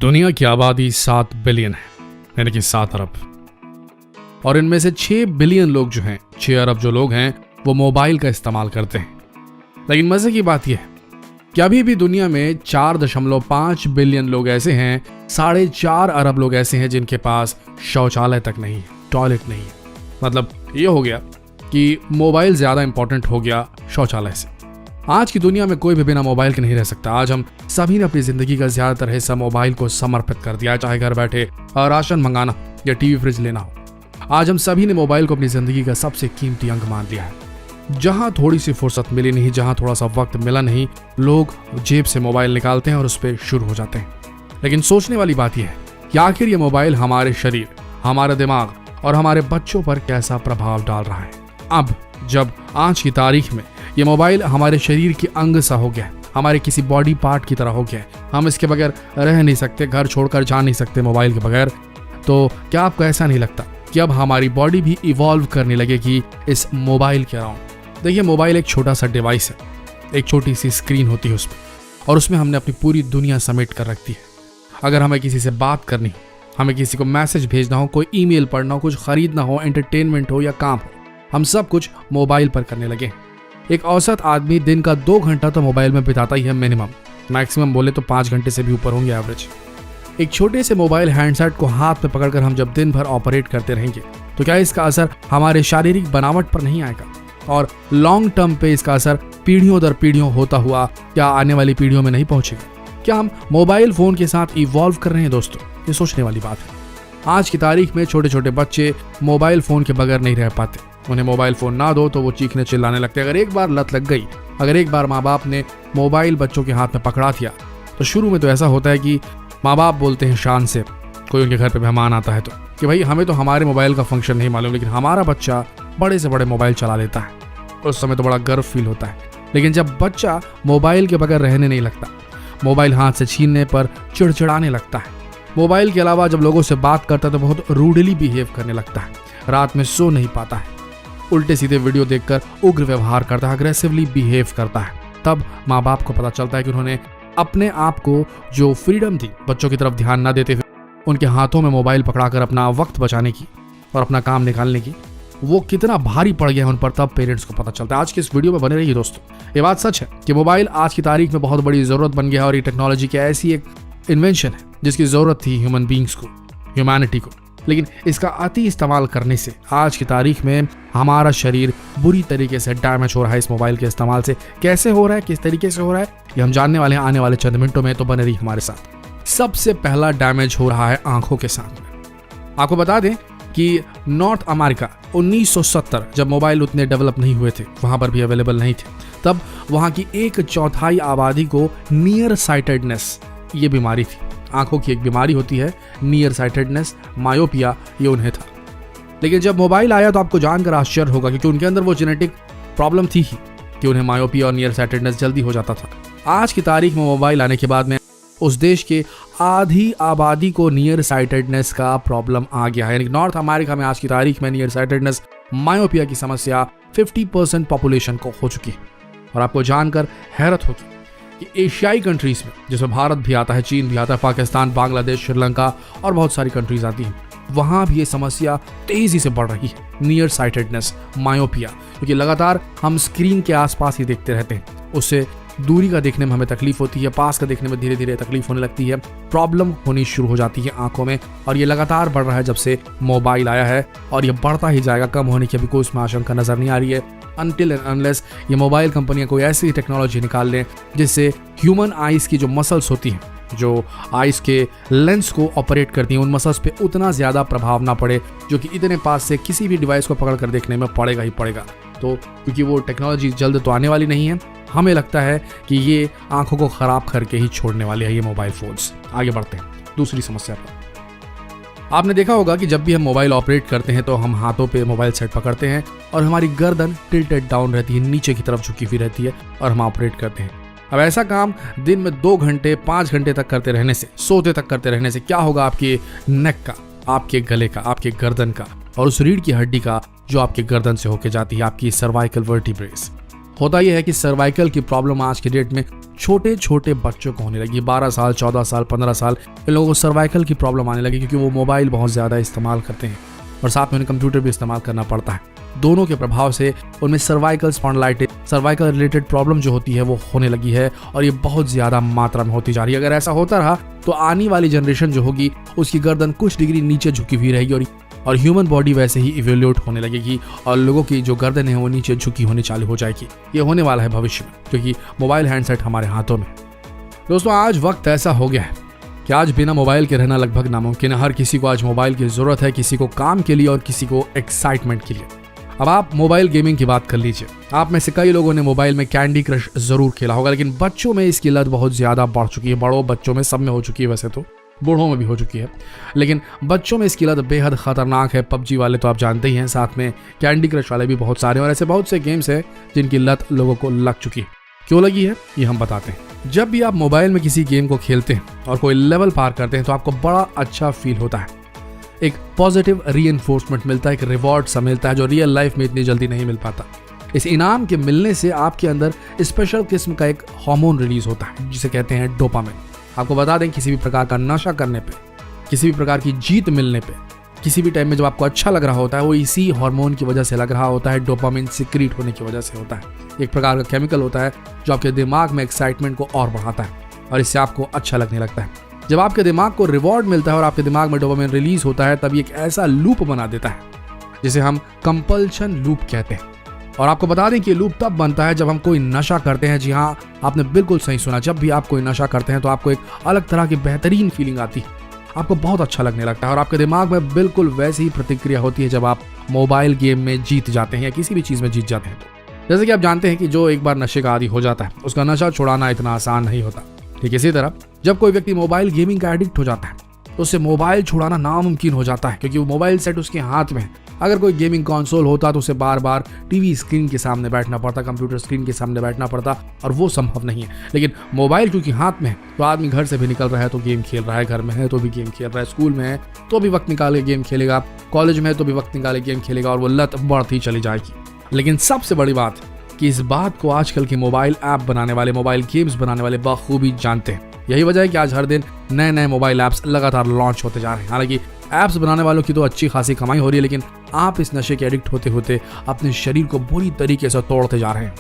दुनिया की आबादी 7 बिलियन है, यानी कि 7 अरब। और इनमें से 6 बिलियन लोग जो हैं, 6 अरब जो लोग हैं, वो मोबाइल का इस्तेमाल करते हैं। लेकिन मजे की बात यह है कि अभी भी दुनिया में 4.5 बिलियन लोग ऐसे हैं, 4.5 अरब लोग ऐसे हैं जिनके पास शौचालय तक नहीं है, टॉयलेट नहीं है। मतलब ये हो गया कि मोबाइल ज्यादा इंपॉर्टेंट हो गया शौचालय से। आज की दुनिया में कोई भी बिना मोबाइल के नहीं रह सकता। आज हम सभी ने अपनी जिंदगी का ज्यादातर हिस्सा मोबाइल को समर्पित कर दिया, चाहे घर बैठे राशन मंगाना या टीवी फ्रिज लेना हो। आज हम सभी ने मोबाइल को अपनी जिंदगी का सबसे कीमती अंग मान लिया है। जहां थोड़ी सी फुर्सत मिली नहीं, जहां थोड़ा सा वक्त मिला नहीं, लोग जेब से मोबाइल निकालते हैं और उस पर शुरू हो जाते हैं। लेकिन सोचने वाली बात यह है कि आखिर ये मोबाइल हमारे शरीर, हमारे दिमाग और हमारे बच्चों पर कैसा प्रभाव डाल रहा है। अब जब आज की तारीख में ये मोबाइल हमारे शरीर के अंग सा हो गया, हमारे किसी बॉडी पार्ट की तरह हो गया, हम इसके बगैर रह नहीं सकते, घर छोड़कर जा नहीं सकते मोबाइल के बगैर, तो क्या आपको ऐसा नहीं लगता कि अब हमारी बॉडी भी इवॉल्व करने लगेगी इस मोबाइल के अराउंड? देखिए, मोबाइल एक छोटा सा डिवाइस है, एक छोटी सी स्क्रीन होती है उसमें, और उसमें हमने अपनी पूरी दुनिया समेट कर रखती है। अगर हमें किसी से बात करनी हो, हमें किसी को मैसेज भेजना हो, कोई ईमेल पढ़ना हो, कुछ खरीदना हो, एंटरटेनमेंट हो या काम हो, हम सब कुछ मोबाइल पर करने लगे। एक औसत आदमी दिन का 2 घंटा तो मोबाइल में बिताता ही है, मिनिमम। मैक्सिमम बोले तो 5 घंटे से भी ऊपर होंगे एवरेज। एक छोटे से मोबाइल हैंडसेट को हाथ में पकड़कर हम जब दिन भर ऑपरेट करते रहेंगे तो क्या इसका असर हमारे शारीरिक बनावट पर नहीं आएगा? और लॉन्ग टर्म पे इसका असर पीढ़ियों दर पीढ़ियों होता हुआ क्या आने वाली पीढ़ियों में नहीं पहुंचेगा? क्या हम मोबाइल फोन के साथ इवॉल्व कर रहे हैं दोस्तों? ये सोचने वाली बात है। आज की तारीख में छोटे छोटे बच्चे मोबाइल फोन के बगैर नहीं रह पाते। उन्हें मोबाइल फोन ना दो तो वो चीखने चिल्लाने लगते हैं। अगर एक बार लत लग गई, अगर एक बार माँ बाप ने मोबाइल बच्चों के हाथ में पकड़ा दिया, तो शुरू में तो ऐसा होता है कि माँ बाप बोलते हैं शान से, कोई उनके घर पे मेहमान आता है तो, कि भाई हमें तो हमारे मोबाइल का फंक्शन नहीं मालूम, लेकिन हमारा बच्चा बड़े से बड़े मोबाइल चला लेता है। उस समय तो बड़ा गर्व फील होता है। लेकिन जब बच्चा मोबाइल के बगैर रहने नहीं लगता, मोबाइल हाथ से छीनने पर चिड़चिड़ाने लगता है, मोबाइल के अलावा जब लोगों से बात करता है तो बहुत रूडली बिहेव करने लगता है, रात में सो नहीं पाता है, उल्टे सीधे वीडियो देखकर उग्र व्यवहार करता है, अग्रेसिवली बिहेव करता है, तब माँ बाप को पता चलता है कि उन्होंने अपने आप को जो फ्रीडम थी बच्चों की तरफ ध्यान न देते हुए उनके हाथों में मोबाइल पकड़ाकर अपना वक्त बचाने की और अपना काम निकालने की, वो कितना भारी पड़ गया है उन पर, तब पेरेंट्स को पता चलता है। आज के इस वीडियो में बने रहिए दोस्तों। ये बात सच है कि मोबाइल आज की तारीख में बहुत बड़ी जरूरत बन गया है और ये टेक्नोलॉजी की ऐसी एक इन्वेंशन है जिसकी जरूरत थी ह्यूमन बींग्स को, ह्यूमैनिटी को। लेकिन इसका अति इस्तेमाल करने से आज की तारीख में हमारा शरीर बुरी तरीके से डैमेज हो रहा है। इस मोबाइल के इस्तेमाल से कैसे हो रहा है, किस तरीके से हो रहा है, ये हम जानने वाले हैं आने वाले चंद मिनटों में, तो बने रही हमारे साथ। सबसे पहला डैमेज हो रहा है आंखों के साथ में। आपको बता दें कि नॉर्थ अमेरिका 1970 जब मोबाइल उतने डेवलप नहीं हुए थे, वहां पर भी अवेलेबल नहीं थे, तब वहां की 1/4 आबादी को नियर साइटेडनेस ये बीमारी थी। आंखों की एक बीमारी होती है नियर साइटेडनेस, मायोपिया, ये उन्हें था। लेकिन जब मोबाइल आया तो आपको जानकर आश्चर्य होगा क्योंकि उनके अंदर वो जेनेटिक प्रॉब्लम थी ही कि उन्हें मायोपिया और नियर साइटेडनेस जल्दी हो जाता था। आज की तारीख में मोबाइल आने के बाद में उस देश के आधी आबादी को नियर साइटेडनेस का प्रॉब्लम आ गया है। यानी नॉर्थ अमेरिका में आज की तारीख में नियर साइटेडनेस, मायोपिया की समस्या 50% पॉपुलेशन को हो चुकी है। और आपको जानकर हैरत होगी कि एशियाई कंट्रीज में, जिसमें भारत भी आता है, चीन भी आता है, पाकिस्तान, बांग्लादेश, श्रीलंका और बहुत सारी कंट्रीज आती हैं, वहां भी ये समस्या तेजी से बढ़ रही है, नियर साइटेडनेस, मायोपिया। क्योंकि लगातार हम स्क्रीन के आसपास ही देखते रहते हैं, उससे दूरी का देखने में हमें तकलीफ होती है, पास का देखने में धीरे धीरे तकलीफ होने लगती है, प्रॉब्लम होनी शुरू हो जाती है आंखों में। और ये लगातार बढ़ रहा है जब से मोबाइल आया है, और ये बढ़ता ही जाएगा, कम होने की अभी कोई इसमें आशंका नजर नहीं आ रही है, अनटिल एंड अनलेस ये मोबाइल कंपनियां कोई ऐसी टेक्नोलॉजी निकाल लें जिससे ह्यूमन आइज की जो मसल्स होती हैं, जो आइज के लेंस को ऑपरेट करती हैं, उन मसल्स पे उतना ज्यादा प्रभाव ना पड़े जो कि इतने पास से किसी भी डिवाइस को पकड़ कर देखने में पड़ेगा ही पड़ेगा। तो क्योंकि वो टेक्नोलॉजी जल्द तो आने वाली नहीं है, हमें लगता है कि ये आंखों को खराब करके ही छोड़ने वाले हैं ये मोबाइल फोन्स। आगे बढ़ते हैं दूसरी समस्या पर। आपने देखा होगा कि जब भी हम मोबाइल ऑपरेट करते हैं तो हम हाथों पे मोबाइल सेट पकड़ते हैं और हमारी गर्दन टिल्टेड डाउन रहती है, नीचे की तरफ झुकी हुई रहती है और हम ऑपरेट करते हैं। अब ऐसा काम दिन में 2 घंटे 5 घंटे तक करते रहने से, सोते तक करते रहने से क्या होगा आपके नेक का, आपके गले का, आपके गर्दन का और उस रीढ़ की हड्डी का जो आपके गर्दन से होके जाती है, आपकी सर्वाइकल वर्टिब्रेस। होता यह है कि सर्वाइकल की प्रॉब्लम आज के डेट में छोटे छोटे बच्चों को होने लगी। 12 साल, 14 साल, 15 साल इन लोगों को सर्वाइकल की प्रॉब्लम आने लगी क्योंकि वो मोबाइल बहुत ज़्यादा इस्तेमाल करते हैं और साथ में उन्हें कंप्यूटर भी इस्तेमाल करना पड़ता है। दोनों के प्रभाव से उनमें cervical spondylitis, cervical related problem जो होती है वो होने लगी है और ये बहुत ज़्यादा मात्रा में होती जा रही है। अगर ऐसा होता रहा तो आने वाली जनरेशन जो होगी उसकी गर्दन कुछ डिग्री नीचे झुकी हुई रहेगी और ह्यूमन बॉडी वैसे ही इवोल्यूट होने लगेगी और लोगों की जो गर्दन है वो नीचे झुकी होनी चालू हो जाएगी। ये होने वाला है भविष्य में क्योंकि मोबाइल हैंडसेट हमारे हाथों में। दोस्तों, आज वक्त ऐसा हो गया है कि आज बिना मोबाइल के रहना लगभग नामुमकिन है। हर किसी को आज मोबाइल की जरूरत है, किसी को काम के लिए और किसी को एक्साइटमेंट के लिए। अब आप मोबाइल गेमिंग की बात कर लीजिए। आप में से कई लोगों ने मोबाइल में कैंडी क्रश जरूर खेला होगा, लेकिन बच्चों में इसकी लत बहुत ज्यादा बढ़ चुकी है। बड़ों बच्चों में सब में हो चुकी है, वैसे तो बूढ़ों में भी हो चुकी है, लेकिन बच्चों में इसकी लत बेहद खतरनाक है। पबजी वाले तो आप जानते ही हैं, साथ में कैंडी क्रश वाले भी बहुत सारे, और ऐसे बहुत से गेम्स हैं जिनकी लत लोगों को लग चुकी है। क्यों लगी है ये हम बताते हैं। जब भी आप मोबाइल में किसी गेम को खेलते हैं और कोई लेवल पार करते हैं तो आपको बड़ा अच्छा फील होता है। एक पॉजिटिव रीइंफोर्समेंट मिलता है, एक रिवॉर्ड सा मिलता है जो रियल लाइफ में इतनी जल्दी नहीं मिल पाता। इस इनाम के मिलने से आपके अंदर स्पेशल किस्म का एक हार्मोन रिलीज होता है जिसे कहते हैं डोपामिन। आपको बता दें, किसी भी प्रकार का नशा करने पे, किसी भी प्रकार की जीत मिलने पे, किसी भी टाइम में जब आपको अच्छा लग रहा होता है वो इसी हार्मोन की वजह से लग रहा होता है, डोपामिन सिक्रीट होने की वजह से होता है। एक प्रकार का केमिकल होता है जो आपके दिमाग में एक्साइटमेंट को और बढ़ाता है और इससे आपको अच्छा लगने लगता है। जब आपके दिमाग को रिवॉर्ड मिलता है और आपके दिमाग में डोपामिन रिलीज होता है तब ये एक ऐसा लूप बना देता है जिसे हम कंपल्शन लूप कहते हैं। और आपको बता दें कि ये लूप तब बनता है जब हम कोई नशा करते हैं। जी हाँ, आपने बिल्कुल सही सुना। जब भी आप कोई नशा करते हैं तो आपको एक अलग तरह की बेहतरीन फीलिंग आती है, आपको बहुत अच्छा लगने लगता है और आपके दिमाग में बिल्कुल वैसी ही प्रतिक्रिया होती है जब आप मोबाइल गेम में जीत जाते हैं या किसी भी चीज़ में जीत जाते हैं। जैसे कि आप जानते हैं कि जो एक बार नशे का आदी हो जाता है उसका नशा छुड़ाना इतना आसान नहीं होता। ठीक इसी तरह जब कोई व्यक्ति मोबाइल गेमिंग का एडिक्ट हो जाता है तो उससे मोबाइल छुड़ाना नामुमकिन हो जाता है क्योंकि वो मोबाइल सेट उसके हाथ में है। अगर कोई गेमिंग कंसोल होता तो उसे बार बार टीवी स्क्रीन के सामने बैठना पड़ता, कंप्यूटर स्क्रीन के सामने बैठना पड़ता और वो संभव नहीं है। लेकिन मोबाइल क्योंकि हाथ में है तो आदमी घर से भी निकल रहा है तो गेम खेल रहा है, घर में है तो भी गेम खेल रहा है, स्कूल में है तो भी वक्त निकाल के गेम खेलेगा, कॉलेज में है तो भी वक्त निकाल के गेम खेलेगा और वो लत बढ़ती चली जाएगी। लेकिन सबसे बड़ी बात कि इस बात को आजकल के मोबाइल ऐप बनाने वाले, मोबाइल गेम्स बनाने वाले बखूबी जानते हैं। यही वजह है कि आज हर दिन नए नए मोबाइल ऐप्स लगातार लॉन्च होते जा रहे हैं। हालांकि ऐप्स बनाने वालों की तो अच्छी खासी कमाई हो रही है, लेकिन आप इस नशे के एडिक्ट होते होते अपने शरीर को बुरी तरीके से तोड़ते जा रहे हैं।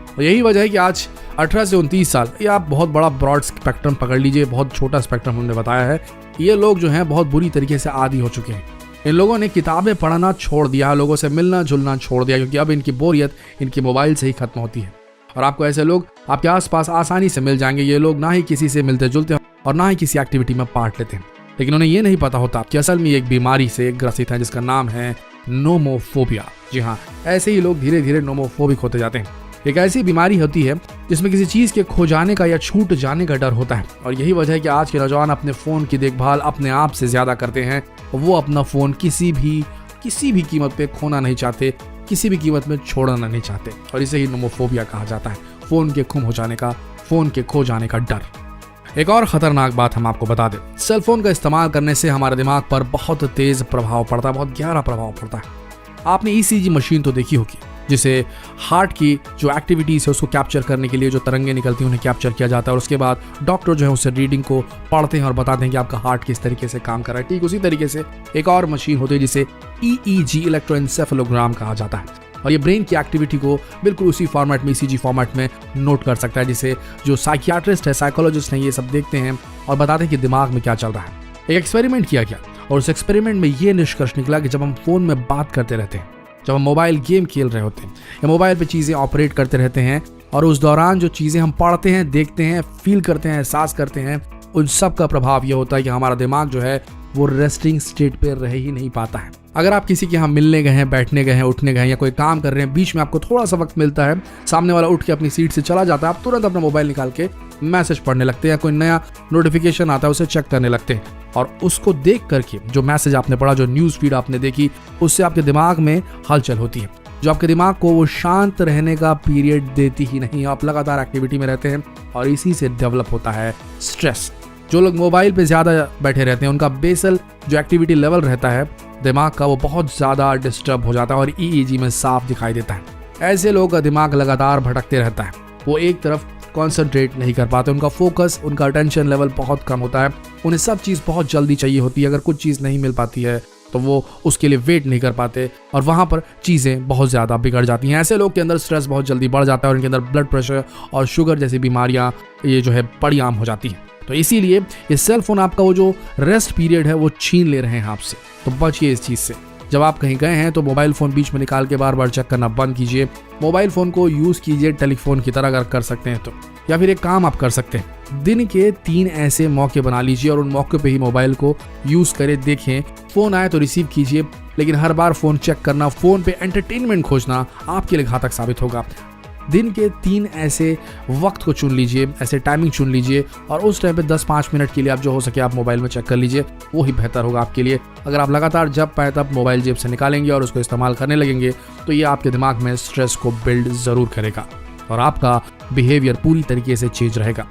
और यही वजह है कि आज 18 से 29 साल, ये आप बहुत बड़ा ब्रॉड स्पेक्ट्रम पकड़ लीजिए, बहुत छोटा स्पेक्ट्रम हमने बताया है। ये लोग जो हैं बहुत बुरी तरीके से आदी हो चुके हैं। इन लोगों ने किताबें पढ़ना छोड़ दिया, लोगों से मिलना जुलना छोड़ दिया क्योंकि अब इनकी बोरियत इनके मोबाइल से ही खत्म होती है। और आपको ऐसे लोग आपके आसपास आसानी से मिल जाएंगे। ये लोग ना ही किसी से मिलते जुलते हैं और ना ही किसी एक्टिविटी में पार्ट लेते हैं, लेकिन उन्हें ये नहीं पता होता कि असल में एक बीमारी से ग्रसित है जिसका नाम है नोमोफोबिया। जी हाँ, ऐसे ही लोग धीरे धीरे नोमोफोबिक होते जाते हैं। एक ऐसी बीमारी होती है जिसमें किसी चीज़ के खो जाने का या छूट जाने का डर होता है और यही वजह है कि आज के नौजवान अपने फ़ोन की देखभाल अपने आप से ज़्यादा करते हैं। वो अपना फ़ोन किसी भी कीमत पे खोना नहीं चाहते, किसी भी कीमत में छोड़ना नहीं चाहते और इसे ही नोमोफोबिया कहा जाता है, फ़ोन के गुम हो जाने का, फ़ोन के खो जाने का डर। एक और ख़तरनाक बात हम आपको बता दें, सेल फोन का इस्तेमाल करने से हमारे दिमाग पर बहुत तेज़ प्रभाव पड़ता है, बहुत गहरा प्रभाव पड़ता है। आपने ECG मशीन तो देखी होगी जिसे हार्ट की जो एक्टिविटीज़ है उसको कैप्चर करने के लिए जो तरंगे निकलती हैं उन्हें कैप्चर किया जाता है और उसके बाद डॉक्टर जो है उससे रीडिंग को पढ़ते हैं और बताते हैं कि आपका हार्ट किस तरीके से काम कर रहा है। ठीक उसी तरीके से एक और मशीन होती है जिसे EEG इलेक्ट्रोएन्सेफेलोग्राम कहा जाता है और ये ब्रेन की एक्टिविटी को बिल्कुल उसी फॉर्मेट में, ECG फॉर्मेट में नोट कर सकता है, जिसे जो साइकियाट्रिस्ट है, साइकोलॉजिस्ट हैं, ये सब देखते हैं और बताते हैं कि दिमाग में क्या चल रहा है। एक एक्सपेरिमेंट किया गया और उस एक्सपेरिमेंट में ये निष्कर्ष निकला कि जब हम फ़ोन में बात करते रहते हैं, जब हम मोबाइल गेम खेल रहे होते हैं या मोबाइल पे चीज़ें ऑपरेट करते रहते हैं और उस दौरान जो चीज़ें हम पढ़ते हैं, देखते हैं, फील करते हैं, एहसास करते हैं, उन सब का प्रभाव ये होता है कि हमारा दिमाग जो है वो रेस्टिंग स्टेट पे रह ही नहीं पाता है। अगर आप किसी के यहाँ मिलने गए हैं, बैठने गए हैं, उठने गए हैं या कोई काम कर रहे हैं, बीच में आपको थोड़ा सा वक्त मिलता है, सामने वाला उठ के अपनी सीट से चला जाता है, आप तुरंत अपना मोबाइल निकाल के मैसेज पढ़ने लगते हैं, कोई नया नोटिफिकेशन आता है उसे चेक करने लगते हैं और उसको देख करके जो मैसेज आपने पढ़ा, जो न्यूज़ फीड आपने देखी, उससे आपके दिमाग में हलचल होती है जो आपके दिमाग को वो शांत रहने का पीरियड देती ही नहीं। आप लगातार एक्टिविटी में रहते हैं और इसी से डेवलप होता है स्ट्रेस। जो लोग मोबाइल पे ज़्यादा बैठे रहते हैं उनका बेसल जो एक्टिविटी लेवल रहता है दिमाग का, वो बहुत ज़्यादा डिस्टर्ब हो जाता है और EEG में साफ दिखाई देता है। ऐसे लोगों का दिमाग लगातार भटकते रहता है, वो एक तरफ कॉन्सेंट्रेट नहीं कर पाते, उनका फोकस, उनका अटेंशन लेवल बहुत कम होता है, उन्हें सब चीज़ बहुत जल्दी चाहिए होती है, अगर कुछ चीज़ नहीं मिल पाती है तो वो उसके लिए वेट नहीं कर पाते और वहाँ पर चीज़ें बहुत ज़्यादा बिगड़ जाती हैं। ऐसे लोग के अंदर स्ट्रेस बहुत जल्दी बढ़ जाता है और उनके अंदर ब्लड प्रेशर और शुगर जैसी बीमारियाँ ये जो है बड़ी आम हो जाती हैं। तो इसीलिए ये सेल फोन आपका वो जो रेस्ट पीरियड है वो छीन ले रहे हैं आपसे, तो बचिए इस चीज़ से। जब आप कहीं गए हैं तो मोबाइल फ़ोन बीच में निकाल के बार बार चेक करना बंद कीजिए। मोबाइल फ़ोन को यूज़ कीजिए टेलीफोन की तरह अगर कर सकते हैं तो, या फिर एक काम आप कर सकते हैं, दिन के 3 ऐसे मौके बना लीजिए और उन मौके पे ही मोबाइल को यूज़ करें। देखें, फ़ोन आए तो रिसीव कीजिए, लेकिन हर बार फ़ोन चेक करना, फ़ोन पे एंटरटेनमेंट खोजना आपके लिए घातक साबित होगा। दिन के 3 ऐसे वक्त को चुन लीजिए, ऐसे टाइमिंग चुन लीजिए और उस टाइम पे 10-5 मिनट के लिए आप जो हो सके आप मोबाइल में चेक कर लीजिए, वो ही बेहतर होगा आपके लिए। अगर आप लगातार जब पाए तब मोबाइल जेब से निकालेंगे और उसको इस्तेमाल करने लगेंगे तो ये आपके दिमाग में स्ट्रेस को बिल्ड ज़रूर करेगा और आपका बिहेवियर पूरी तरीके से चेंज रहेगा।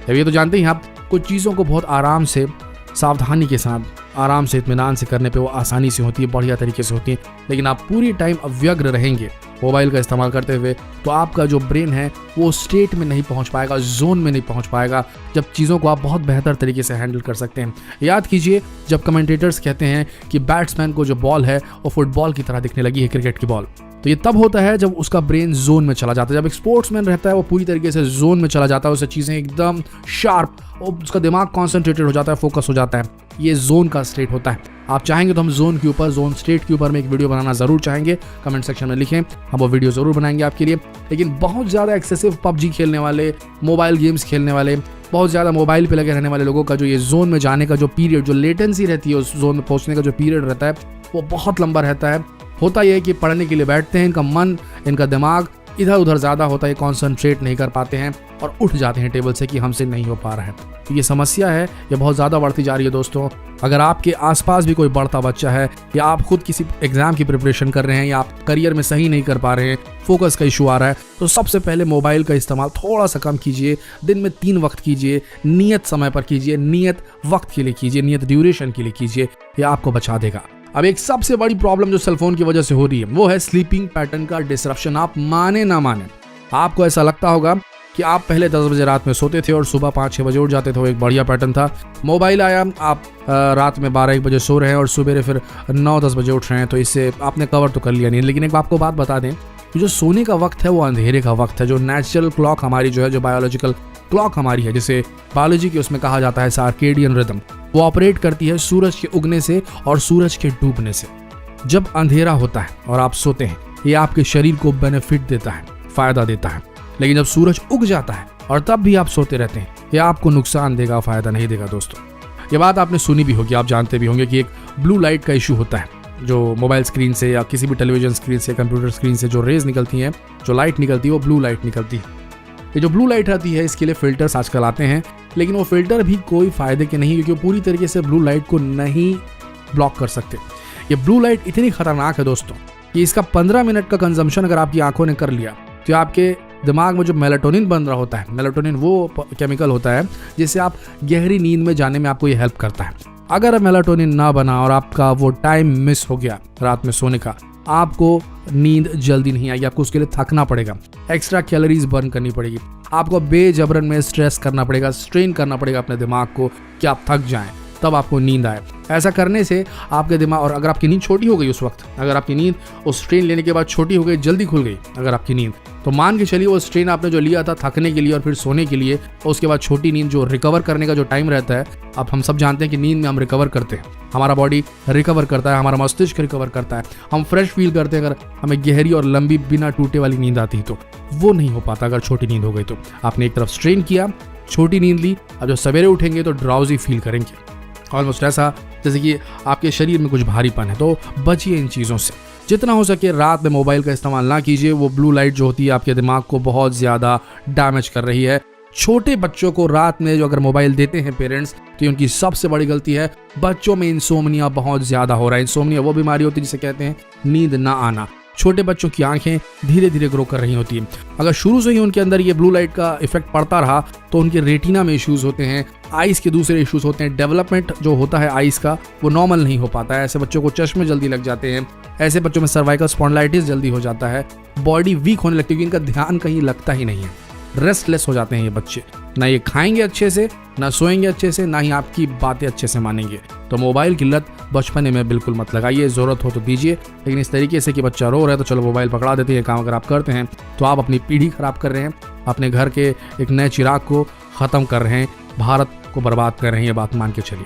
अब ये तो जानते ही आप, कुछ चीज़ों को बहुत आराम से, सावधानी के साथ, आराम से, इत्मीनान से करने पे वो आसानी से होती है, बढ़िया तरीके से होती है, लेकिन आप पूरी टाइम अव्यग्र रहेंगे मोबाइल का इस्तेमाल करते हुए तो आपका जो ब्रेन है वो स्टेट में नहीं पहुंच पाएगा, जोन में नहीं पहुंच पाएगा जब चीज़ों को आप बहुत बेहतर तरीके से हैंडल कर सकते हैं। याद कीजिए, जब कमेंटेटर्स कहते हैं कि बैट्समैन को जो बॉल है वो फुटबॉल की तरह दिखने लगी है, क्रिकेट की बॉल, तो ये तब होता है जब उसका ब्रेन जोन में चला जाता है। जब एक स्पोर्ट्समैन रहता है वो पूरी तरीके से जोन में चला जाता है, उससे चीज़ें एकदम शार्प और उसका दिमाग कॉन्सेंट्रेटेड हो जाता है, फोकस हो जाता है। ये जोन का स्टेट होता है। आप चाहेंगे तो हम जोन के ऊपर, जोन स्टेट के ऊपर में एक वीडियो बनाना ज़रूर चाहेंगे, कमेंट सेक्शन में लिखें, हम वो वीडियो ज़रूर बनाएंगे आपके लिए। लेकिन बहुत ज़्यादा एक्सेसिव पबजी खेलने वाले, मोबाइल गेम्स खेलने वाले, बहुत ज़्यादा मोबाइल पे लगे रहने वाले लोगों का जो ये जोन में जाने का जो पीरियड, जो लेटेंसी रहती है उस जोन में पहुँचने का जो पीरियड रहता है वो बहुत लंबा रहता है। होता यह है कि पढ़ने के लिए बैठते हैं, इनका मन, इनका दिमाग इधर उधर ज़्यादा होता है, कंसंट्रेट नहीं कर पाते हैं और उठ जाते हैं टेबल से कि हमसे नहीं हो पा रहा है। तो ये समस्या है, ये बहुत ज़्यादा बढ़ती जा रही है दोस्तों। अगर आपके आसपास भी कोई बढ़ता बच्चा है या आप खुद किसी एग्जाम की प्रिपरेशन कर रहे हैं या आप करियर में सही नहीं कर पा रहे हैं, फोकस का इशू आ रहा है, तो सबसे पहले मोबाइल का इस्तेमाल थोड़ा सा कम कीजिए। दिन में 3 वक्त कीजिए, नियत समय पर कीजिए, नियत वक्त के लिए कीजिए, नियत ड्यूरेशन के लिए कीजिए, ये आपको बचा देगा। अब एक सबसे बड़ी प्रॉब्लम जो सेलफोन की वजह से हो रही है वो है स्लीपिंग पैटर्न का डिसरप्शन। आप माने ना माने, आपको ऐसा लगता होगा कि आप पहले 10 बजे रात में सोते थे और सुबह 5-6 बजे उठ जाते थे, वो एक बढ़िया पैटर्न था। मोबाइल आया, आप रात में 12-1 बजे सो रहे हैं और सुबह फिर 9-10 बजे उठ रहे हैं, तो इससे आपने कवर तो कर लिया नहीं। लेकिन एक आपको बात बता दें, जो सोने का वक्त है वो अंधेरे का वक्त है। जो नेचुरल क्लॉक हमारी जो है, जो बायोलॉजिकल क्लॉक हमारी है, जिसे बायोलॉजी के उसमें कहा जाता है सर्केडियन रिदम, वो ऑपरेट करती है सूरज के उगने से और सूरज के डूबने से। जब अंधेरा होता है और आप सोते हैं, ये आपके शरीर को बेनिफिट देता है, फायदा देता है। लेकिन जब सूरज उग जाता है और तब भी आप सोते रहते हैं, ये आपको नुकसान देगा, फायदा नहीं देगा दोस्तों। ये बात आपने सुनी भी होगी, आप जानते भी होंगे कि एक ब्लू लाइट का इशू होता है, जो मोबाइल स्क्रीन से या किसी भी टेलीविजन स्क्रीन से, कंप्यूटर स्क्रीन से जो रेज निकलती हैं, जो लाइट निकलती है, वो ब्लू लाइट निकलती है। ये जो ब्लू लाइट आती है, इसके लिए फिल्टर्स आजकल आते हैं, लेकिन वो फिल्टर भी कोई फायदे के नहीं, क्योंकि वो पूरी तरीके से ब्लू लाइट को नहीं ब्लॉक कर सकते। ये ब्लू लाइट इतनी खतरनाक है दोस्तों कि इसका 15 मिनट का कंजम्पशन अगर आपकी आंखों ने कर लिया तो आपके दिमाग में जो मेलाटोनिन बन रहा होता है, मेलाटोनिन वो केमिकल होता है जिससे आप गहरी नींद में जाने में आपको ये हेल्प करता है। अगर मेलाटोनिन ना बना और आपका वो टाइम मिस हो गया रात में सोने का, आपको नींद जल्दी नहीं आएगी, आपको उसके लिए थकना पड़ेगा, एक्स्ट्रा कैलोरीज बर्न करनी पड़ेगी, आपको बेजबरन में स्ट्रेस करना पड़ेगा, स्ट्रेन करना पड़ेगा अपने दिमाग को कि आप थक जाएं, तब आपको नींद आए। ऐसा करने से आपके दिमाग, और अगर आपकी नींद छोटी हो गई उस वक्त, अगर आपकी नींद उस स्ट्रेन लेने के बाद छोटी हो गई, जल्दी खुल गई अगर आपकी नींद, तो मान के चलिए वो स्ट्रेन आपने जो लिया था थकने के लिए और फिर सोने के लिए, और उसके बाद छोटी नींद जो रिकवर करने का जो टाइम रहता है, अब हम सब जानते हैं कि नींद में हम रिकवर करते हैं, हमारा बॉडी रिकवर करता है, हमारा मस्तिष्क रिकवर करता है, हम फ्रेश फील करते हैं। अगर हमें गहरी और लंबी बिना टूटे वाली नींद आती है तो वो नहीं हो पाता अगर छोटी नींद हो गई। तो आपने एक तरफ स्ट्रेन किया, छोटी नींद ली, अब जो सवेरे उठेंगे तो ड्राउजी फील करेंगे, ऑलमोस्ट ऐसा जैसे कि आपके शरीर में कुछ भारीपन है। तो बचिए इन चीज़ों से, जितना हो सके रात में मोबाइल का इस्तेमाल ना कीजिए। वो ब्लू लाइट जो होती है आपके दिमाग को बहुत ज़्यादा डैमेज कर रही है। छोटे बच्चों को रात में जो अगर मोबाइल देते हैं पेरेंट्स, तो ये उनकी सबसे बड़ी गलती है। बच्चों में इंसोम्निया बहुत ज़्यादा हो रहा है। इंसोम्निया वो बीमारी होती है जिसे कहते हैं नींद ना आना। छोटे बच्चों की आंखें धीरे धीरे ग्रो कर रही होती हैं। अगर शुरू से ही उनके अंदर ये ब्लू लाइट का इफेक्ट पड़ता रहा तो उनके रेटिना में इश्यूज होते हैं, आइस के दूसरे इश्यूज होते हैं, डेवलपमेंट जो होता है आइस का वो नॉर्मल नहीं हो पाता है। ऐसे बच्चों को चश्मे जल्दी लग जाते हैं, ऐसे बच्चों में सर्वाइकल स्पॉन्डिलाइटिस जल्दी हो जाता है, बॉडी वीक होने लगती है क्योंकि इनका ध्यान कहीं लगता ही नहीं है, रेस्टलेस हो जाते हैं ये बच्चे। ना ये खाएंगे अच्छे से, ना सोएंगे अच्छे से, ना ही आपकी बातें अच्छे से मानेंगे। तो मोबाइल की लत बचपने में बिल्कुल मत लगाइए, ज़रूरत हो तो दीजिए, लेकिन इस तरीके से कि बच्चा रो रहा है तो चलो मोबाइल पकड़ा देते हैं। काम अगर आप करते हैं तो आप अपनी पीढ़ी खराब कर रहे हैं, अपने घर के एक नए चिराग को ख़त्म कर रहे हैं, भारत को बर्बाद कर रहे हैं, ये बात मान के चलिए।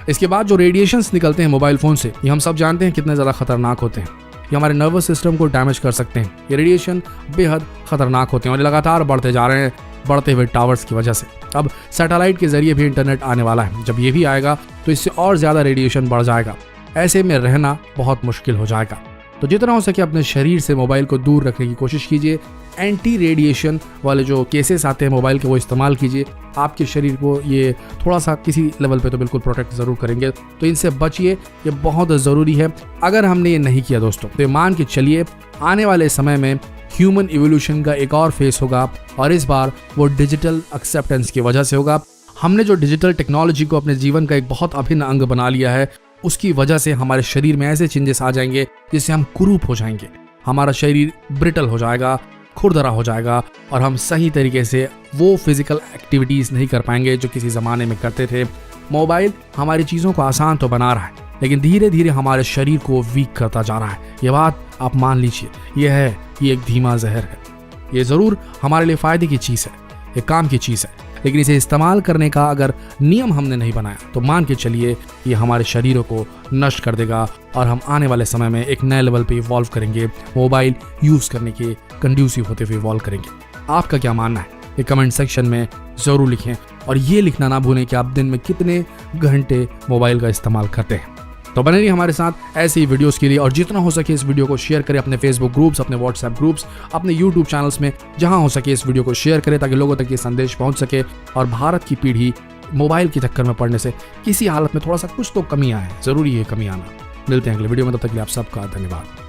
इसके बाद जो रेडिएशंस निकलते हैं मोबाइल फ़ोन से, ये हम सब जानते हैं कितने ज़्यादा खतरनाक होते हैं। ये हमारे नर्वस सिस्टम को डैमेज कर सकते हैं। ये रेडिएशन बेहद खतरनाक होते हैं और लगातार बढ़ते जा रहे हैं बढ़ते हुए टावर्स की वजह से। अब सैटेलाइट के जरिए भी इंटरनेट आने वाला है, जब ये भी आएगा तो इससे और ज़्यादा रेडिएशन बढ़ जाएगा। ऐसे में रहना बहुत मुश्किल हो जाएगा। तो जितना हो सके अपने शरीर से मोबाइल को दूर रखने की कोशिश कीजिए। एंटी रेडिएशन वाले जो केसेस आते हैं मोबाइल के वो इस्तेमाल कीजिए। आपके शरीर को ये थोड़ा सा किसी लेवल पे तो बिल्कुल प्रोटेक्ट ज़रूर करेंगे, तो इनसे बचिए, ये बहुत ज़रूरी है। अगर हमने ये नहीं किया दोस्तों तो ये मान के चलिए आने वाले समय में ह्यूमन इवोल्यूशन का एक और फेस होगा और इस बार वो डिजिटल एक्सेप्टेंस की वजह से होगा। हमने जो डिजिटल टेक्नोलॉजी को अपने जीवन का एक बहुत अभिन्न अंग बना लिया है, उसकी वजह से हमारे शरीर में ऐसे चेंजेस आ जाएंगे जिससे हम कुरूप हो जाएंगे, हमारा शरीर ब्रिटल हो जाएगा, खुरदरा हो जाएगा और हम सही तरीके से वो फिजिकल एक्टिविटीज़ नहीं कर पाएंगे जो किसी ज़माने में करते थे। मोबाइल हमारी चीज़ों को आसान तो बना रहा है, लेकिन धीरे धीरे हमारे शरीर को वीक करता जा रहा है। ये बात आप मान लीजिए, ये एक धीमा जहर है। ये ज़रूर हमारे लिए फ़ायदे की चीज़ है, ये काम की चीज़ है, लेकिन इसे इस्तेमाल करने का अगर नियम हमने नहीं बनाया तो मान के चलिए ये हमारे शरीरों को नष्ट कर देगा और हम आने वाले समय में एक नए लेवल पे इवॉल्व करेंगे, मोबाइल यूज़ करने के कंड्यूसिव होते हुए इवॉल्व करेंगे। आपका क्या मानना है ये कमेंट सेक्शन में ज़रूर लिखें और ये लिखना ना भूलें कि आप दिन में कितने घंटे मोबाइल का इस्तेमाल करते हैं। तो बने रहिए हमारे साथ ऐसे ही वीडियोस के लिए और जितना हो सके इस वीडियो को शेयर करें अपने फेसबुक ग्रुप्स, अपने व्हाट्सएप ग्रुप्स, अपने यूट्यूब चैनल्स में, जहां हो सके इस वीडियो को शेयर करें ताकि लोगों तक ये संदेश पहुंच सके और भारत की पीढ़ी मोबाइल के चक्कर में पड़ने से किसी हालत में थोड़ा सा कुछ तो कमी आए। ज़रूरी है कमी आना। मिलते हैं अगले वीडियो में, तब तक के लिए आप सबका धन्यवाद।